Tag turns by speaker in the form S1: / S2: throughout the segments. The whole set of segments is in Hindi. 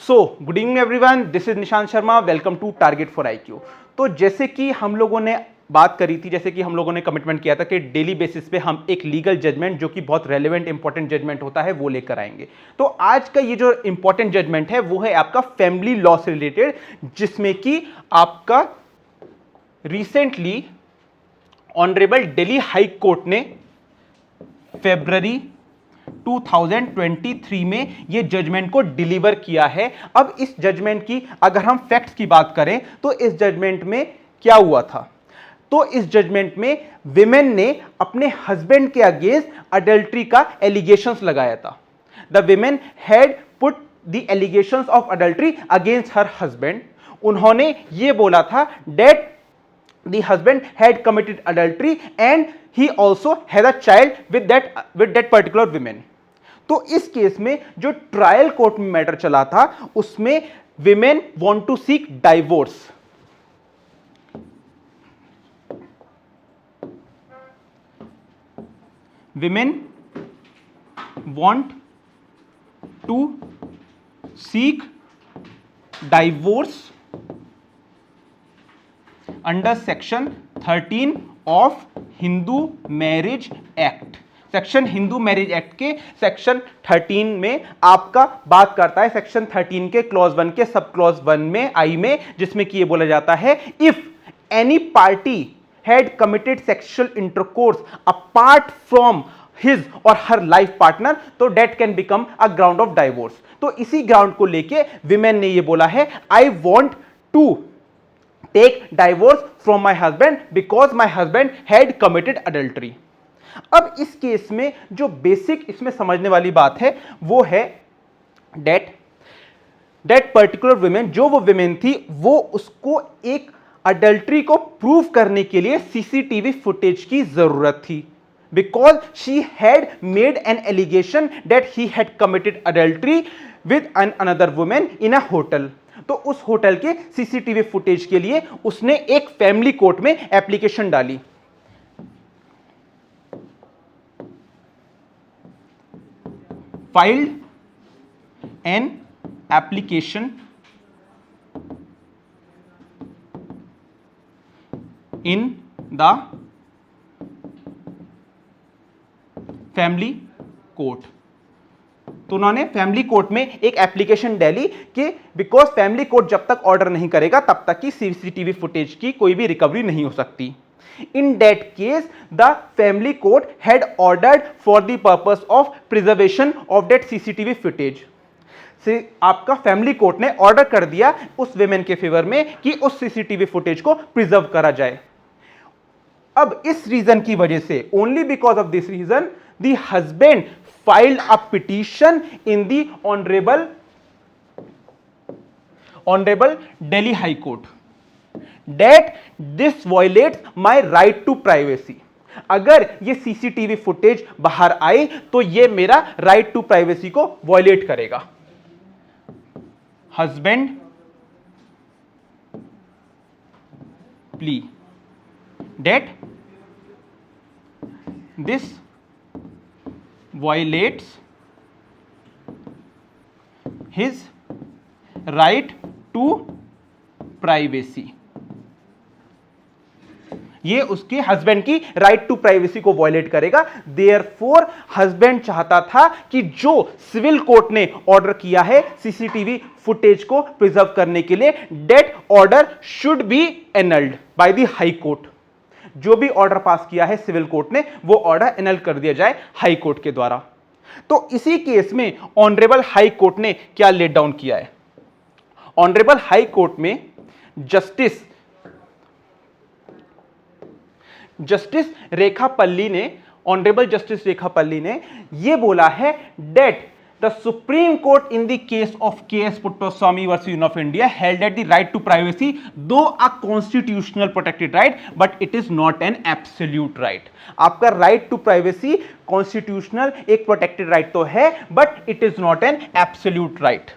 S1: So good evening everyone, this is Nishant Sharma, welcome to target for IQ. तो जैसे कि हम लोगों ने बात करी थी, जैसे कि हम लोगों ने कमिटमेंट किया था कि डेली बेसिस पे हम एक लीगल जजमेंट जो कि बहुत रेलेवेंट इंपॉर्टेंट जजमेंट होता है वो लेकर आएंगे। तो आज का ये जो इंपॉर्टेंट जजमेंट है वो है आपका फैमिली लॉ से रिलेटेड, जिसमें कि आपका recently honourable Delhi high court ने फरवरी 2023 में यह जजमेंट को डिलीवर किया है। अब इस जजमेंट की अगर हम फैक्ट्स की बात करें तो इस जजमेंट में क्या हुआ था, तो इस जजमेंट में विमेन ने अपने हस्बैंड के अगेंस्ट अडल्ट्री का एलिगेशंस लगाया था। The women had put the allegations of adultery against her husband. उन्होंने यह बोला था date the husband had committed adultery and he also had a child with that particular woman। तो इस केस में जो ट्रायल कोर्ट में मैटर चला था उसमें women want to seek divorce. Women want to seek divorce under section 13 of Hindu marriage act. Section Hindu marriage act के सेक्शन 13 में आपका बात करता है, सेक्शन 13 के क्लॉज 1 के सब क्लॉज 1 में आई में, जिसमें कि ये बोला जाता है if any party had committed sexual intercourse apart from his और हर लाइफ पार्टनर तो date can become a ground of divorce. तो इसी ग्राउंड को लेके विमेन ने ये बोला है I want to take divorce from my husband because my husband had committed adultery। अब इस केस में जो बेसिक इसमें समझने वाली बात है वो है that पर्टिकुलर विमेन, जो वो विमेन थी वो उसको एक अडल्ट्री को प्रूव करने के लिए सीसीटीवी फुटेज की जरूरत थी, because she had made an allegation that he had committed adultery with another women in a hotel. तो उस होटल के सीसीटीवी फुटेज के लिए उसने एक फैमिली कोर्ट में एप्लीकेशन डाली। Filed an application in the family court. तो उन्होंने फैमिली कोर्ट में एक एप्लीकेशन डाली कि बिकॉज फैमिली कोर्ट जब तक ऑर्डर नहीं करेगा तब तक की सीसीटीवी फुटेज की कोई भी रिकवरी नहीं हो सकती। In that case the family court had ordered for the purpose of preservation of that CCTV footage. से आपका फैमिली कोर्ट ने ऑर्डर कर दिया उस विमेन के फेवर में कि उस सीसीटीवी फुटेज को प्रिजर्व करा जाए। अब इस रीजन की वजह से, only because of this reason, the husband filed a petition in the honorable Delhi High Court that this violates my right to privacy। अगर ये सीसीटीवी फुटेज बाहर आई तो ये मेरा राइट टू प्राइवेसी को वायलेट करेगा। Husband plea that this violates his right to privacy। ये उसके हस्बैंड की राइट टू प्राइवेसी को वायलेट करेगा। देयरफॉर हस्बैंड चाहता था कि जो सिविल कोर्ट ने ऑर्डर किया है सीसीटीवी फुटेज को प्रिजर्व करने के लिए, that order should be एनल्ड by the high court. जो भी ऑर्डर पास किया है सिविल कोर्ट ने वो ऑर्डर एनल कर दिया जाए हाई कोर्ट के द्वारा। तो इसी केस में ऑनरेबल हाई कोर्ट ने क्या लेट डाउन किया है, ऑनरेबल हाई कोर्ट में जस्टिस रेखापल्ली ने, ऑनरेबल जस्टिस रेखापल्ली ने यह बोला है date The Supreme Court in the case of K.S. Puttaswamy versus Union of India held that the right to privacy, though a constitutional protected right, but it is not an absolute right। आपका right to privacy constitutional एक protected right तो है, but it is not an absolute right।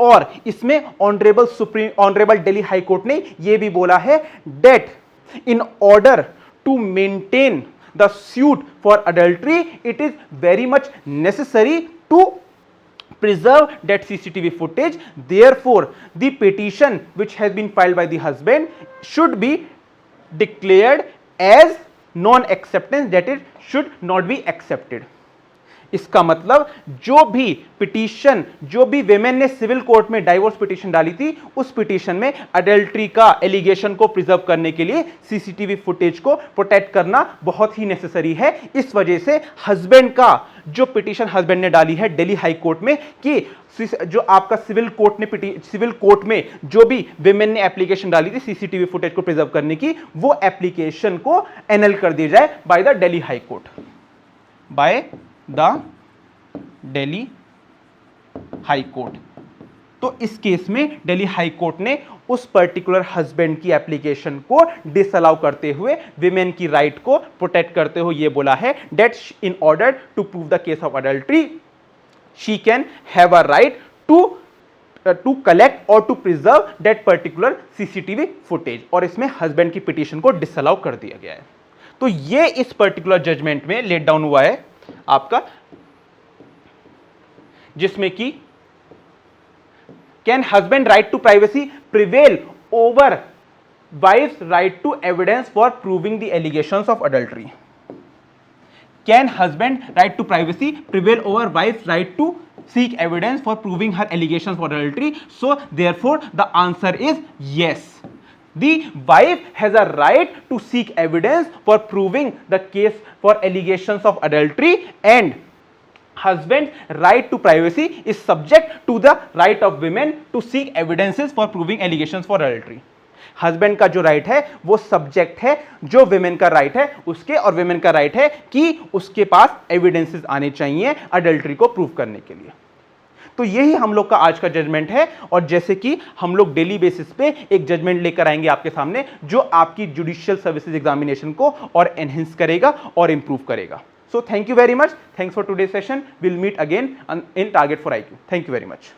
S1: और इसमें ऑनरेबल दिल्ली हाई कोर्ट ने यह भी बोला है that in order to maintain the suit for adultery, it is very much necessary to preserve that CCTV footage. Therefore, the petition which has been filed by the husband should be declared as non-acceptance, that it should not be accepted. इसका मतलब जो भी पिटीशन, जो भी विमेन ने सिविल कोर्ट में डाइवोर्स पिटीशन डाली थी, उस पिटीशन में अडल्ट्री का एलिगेशन को प्रिजर्व करने के लिए सीसीटीवी फुटेज को प्रोटेक्ट करना बहुत ही नेसेसरी है। इस वजह से हस्बैंड का जो पिटीशन हस्बैंड ने डाली है दिल्ली हाई कोर्ट में कि जो आपका सिविल कोर्ट में जो भी विमेन ने एप्लीकेशन डाली थी सीसीटीवी फुटेज को प्रिजर्व करने की, वो एप्लीकेशन को एनल कर दी जाए by the Delhi high court, by the Delhi high court. तो इस केस में दिल्ली हाई कोर्ट ने उस पर्टिकुलर हस्बैंड की एप्लीकेशन को डिसअलाउ करते हुए विमेन की राइट को प्रोटेक्ट करते हुए यह बोला है that in order to prove the case of adultery she can have a right to collect और to preserve that particular CCTV footage. और इसमें हस्बैंड की पिटीशन को डिसअलाउ कर दिया गया है। तो ये इस पर्टिकुलर जजमेंट में लेट डाउन हुआ है आपका, जिसमें कि can husband right to privacy prevail over wife's right to evidence for proving the allegations of adultery. Can husband right to privacy prevail over wife's right to seek evidence for proving her allegations for adultery? So therefore the answer is yes. The wife has a right to seek evidence for proving the case for allegations of adultery, and husband's right to privacy is subject to the right of women to seek evidences for proving allegations for adultery. Husband का जो राइट है वो सब्जेक्ट है जो विमेन का राइट है उसके, और विमेन का राइट है कि उसके पास एविडेंसेस आने चाहिए अडल्ट्री को प्रूव करने के लिए। तो यही हम लोग का आज का जजमेंट है, और जैसे कि हम लोग डेली बेसिस पे एक जजमेंट लेकर आएंगे आपके सामने जो आपकी जुडिशियल सर्विसेज एग्जामिनेशन को और एनहेंस करेगा और इंप्रूव करेगा। So thank you very much, thanks for today session, will meet again in target for IQ। Thank you very much.